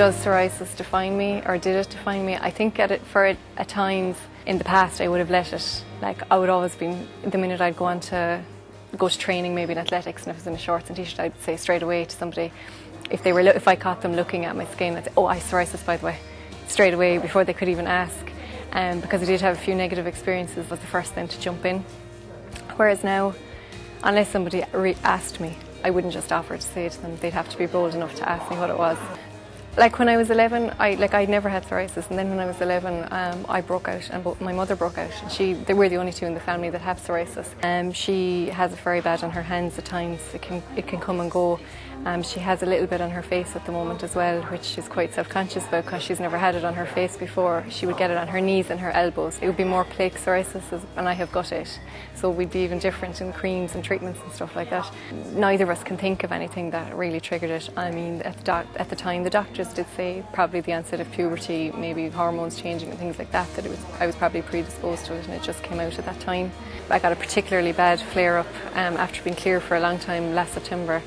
Does psoriasis define me, or did it define me? I think at times in the past I would have let it, like I would always been, the minute I'd go to training, maybe in athletics, and if I was in a shorts and t-shirt, I'd say straight away to somebody, if I caught them looking at my skin, I'd say, oh, I have psoriasis, by the way, straight away before they could even ask. Because I did have a few negative experiences, was the first thing to jump in. Whereas now, unless somebody asked me, I wouldn't just offer to say to them. They'd have to be bold enough to ask me what it was. Like when I was 11, I'd never had psoriasis, and then when I was 11, I broke out, and my mother broke out. They were the only two in the family that have psoriasis. She has it very bad on her hands at times. It can come and go. She has a little bit on her face at the moment as well, which she's quite self-conscious about because she's never had it on her face before. She would get it on her knees and her elbows. It would be more plaque psoriasis, and I have got it. So we'd be even different in creams and treatments and stuff like that. Neither of us can think of anything that really triggered it. I mean, at the time, the doctors did say probably the onset of puberty, maybe hormones changing and things like that, I was probably predisposed to it, and it just came out at that time. I got a particularly bad flare-up after being clear for a long time last September.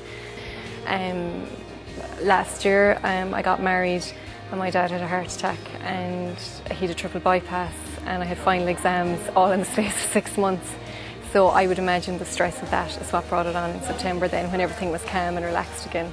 Last year I got married and my dad had a heart attack and he had a triple bypass, and I had final exams all in the space of 6 months. So I would imagine the stress of that is what brought it on in September then, when everything was calm and relaxed again.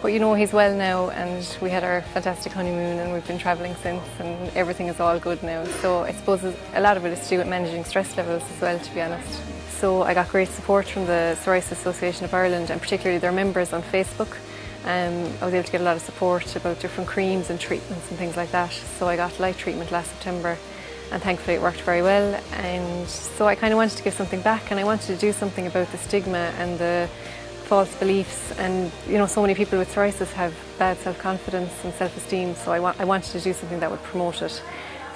But you know, he's well now, and we had our fantastic honeymoon and we've been travelling since, and everything is all good now. So I suppose a lot of it is to do with managing stress levels as well, to be honest. So I got great support from the Psoriasis Association of Ireland, and particularly their members on Facebook. I was able to get a lot of support about different creams and treatments and things like that. So I got light treatment last September, and thankfully it worked very well. And so I kind of wanted to give something back, and I wanted to do something about the stigma and the false beliefs. And you know, so many people with psoriasis have bad self-confidence and self-esteem, so I wanted to do something that would promote it.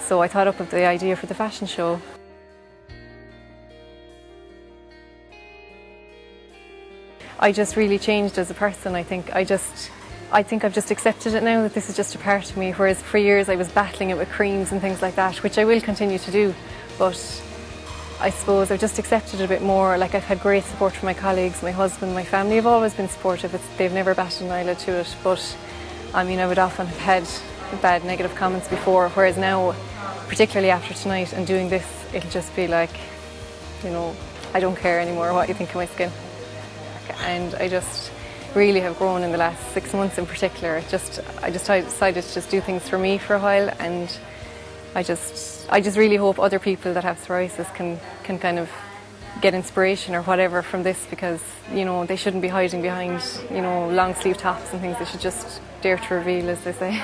So I thought up of the idea for the fashion show. I just really changed as a person. I think I've just accepted it now, that this is just a part of me, whereas for years I was battling it with creams and things like that, which I will continue to do, but I suppose I've just accepted it a bit more. Like, I've had great support from my colleagues, my husband, my family have always been supportive. They've never batted an eyelid to it, but I mean, I would often have had bad negative comments before, whereas now, particularly after tonight and doing this, it'll just be like, you know, I don't care anymore what you think of my skin. And I just really have grown in the last 6 months in particular. I decided to just do things for me for a while, and I just really hope other people that have psoriasis can kind of get inspiration or whatever from this, because you know, they shouldn't be hiding behind, you know, long sleeve tops and things. They should just dare to reveal, as they say.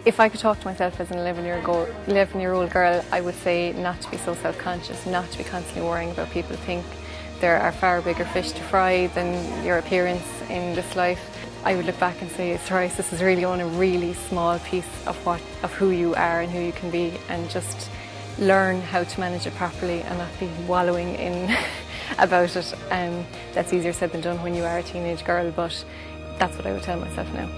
If I could talk to myself as an 11-year-old girl, I would say not to be so self-conscious, not to be constantly worrying about people think. There are far bigger fish to fry than your appearance in this life. I would look back and say psoriasis is really only a really small piece of who you are and who you can be, and just learn how to manage it properly and not be wallowing in about it. That's easier said than done when you are a teenage girl, but that's what I would tell myself now.